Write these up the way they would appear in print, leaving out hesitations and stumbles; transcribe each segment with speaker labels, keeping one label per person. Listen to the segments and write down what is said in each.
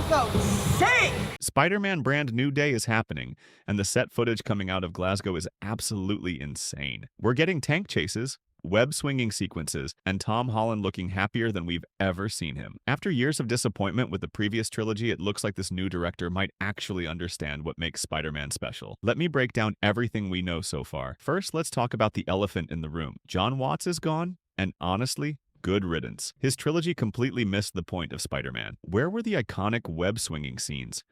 Speaker 1: Glasgow sick!
Speaker 2: Spider-Man Brand New Day is happening, and the set footage coming out of Glasgow is absolutely insane. We're getting tank chases, web-swinging sequences, and Tom Holland looking happier than we've ever seen him. After years of disappointment with the previous trilogy, it looks like this new director might actually understand what makes Spider-Man special. Let me break down everything we know so far. First, let's talk about the elephant in the room. John Watts is gone, and honestly, good riddance. His trilogy completely missed the point of Spider-Man. Where were the iconic web-swinging scenes?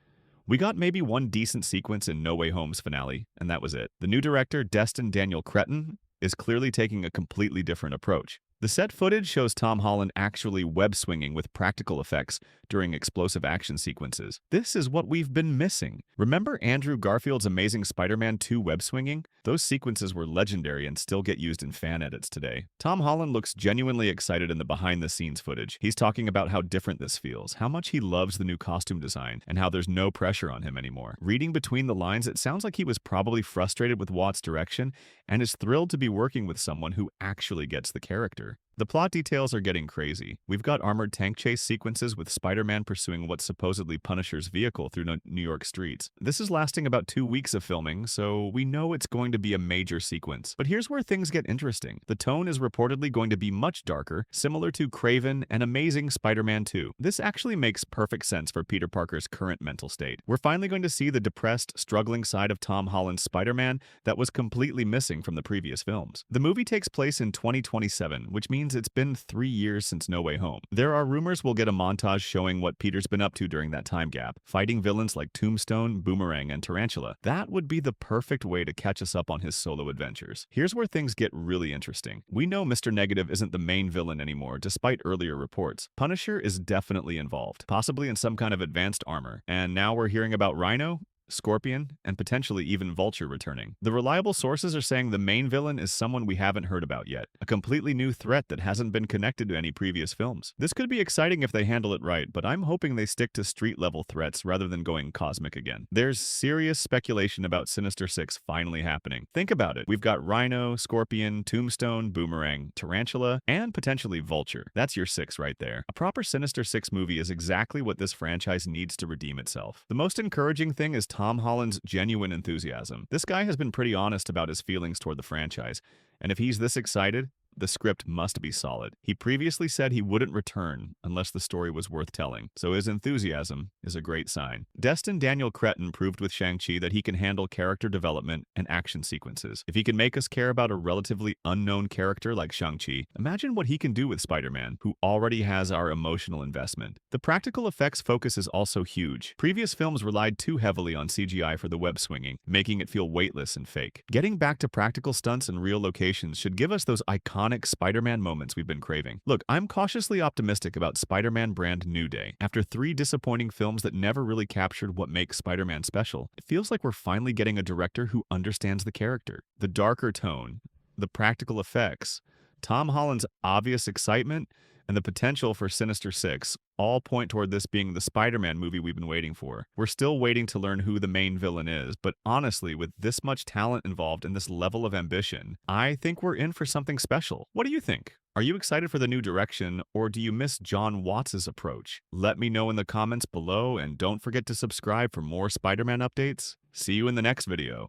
Speaker 2: We got maybe one decent sequence in No Way Home's finale, and that was it. The new director, Destin Daniel Cretton, is clearly taking a completely different approach. The set footage shows Tom Holland actually web-swinging with practical effects during explosive action sequences. This is what we've been missing. Remember Andrew Garfield's amazing Spider-Man 2 web-swinging? Those sequences were legendary and still get used in fan edits today. Tom Holland looks genuinely excited in the behind-the-scenes footage. He's talking about how different this feels, how much he loves the new costume design, and how there's no pressure on him anymore. Reading between the lines, it sounds like he was probably frustrated with Watt's direction and is thrilled to be working with someone who actually gets the character. The plot details are getting crazy. We've got armored tank chase sequences with Spider-Man pursuing what's supposedly Punisher's vehicle through New York streets. This is lasting about 2 weeks of filming, so we know it's going to be a major sequence. But here's where things get interesting. The tone is reportedly going to be much darker, similar to Craven and Amazing Spider-Man 2. This actually makes perfect sense for Peter Parker's current mental state. We're finally going to see the depressed, struggling side of Tom Holland's Spider-Man that was completely missing from the previous films. The movie takes place in 2027, which means it's been 3 years since No Way Home. There are rumors we'll get a montage showing what Peter's been up to during that time gap, fighting villains like Tombstone, Boomerang, and Tarantula. That would be the perfect way to catch us up on his solo adventures. Here's where things get really interesting. We know Mr. Negative isn't the main villain anymore, despite earlier reports. Punisher is definitely involved, possibly in some kind of advanced armor. And now we're hearing about Rhino, Scorpion, and potentially even Vulture returning. The reliable sources are saying the main villain is someone we haven't heard about yet, a completely new threat that hasn't been connected to any previous films. This could be exciting if they handle it right, but I'm hoping they stick to street-level threats rather than going cosmic again. There's serious speculation about Sinister Six finally happening. Think about it. We've got Rhino, Scorpion, Tombstone, Boomerang, Tarantula, and potentially Vulture. That's your 6 right there. A proper Sinister Six movie is exactly what this franchise needs to redeem itself. The most encouraging thing is Tom Holland's genuine enthusiasm. This guy has been pretty honest about his feelings toward the franchise, and if he's this excited, the script must be solid. He previously said he wouldn't return unless the story was worth telling, so his enthusiasm is a great sign. Destin Daniel Cretton proved with Shang-Chi that he can handle character development and action sequences. If he can make us care about a relatively unknown character like Shang-Chi, imagine what he can do with Spider-Man, who already has our emotional investment. The practical effects focus is also huge. Previous films relied too heavily on CGI for the web swinging, making it feel weightless and fake. Getting back to practical stunts and real locations should give us those iconic Spider-Man moments we've been craving. Look, I'm cautiously optimistic about Spider-Man Brand New Day. After 3 disappointing films that never really captured what makes Spider-Man special, it feels like we're finally getting a director who understands the character. The darker tone, the practical effects, Tom Holland's obvious excitement, and the potential for Sinister Six all point toward this being the Spider-Man movie we've been waiting for. We're still waiting to learn who the main villain is, but honestly, with this much talent involved and this level of ambition, I think we're in for something special. What do you think? Are you excited for the new direction, or do you miss John Watts' approach? Let me know in the comments below, and don't forget to subscribe for more Spider-Man updates. See you in the next video.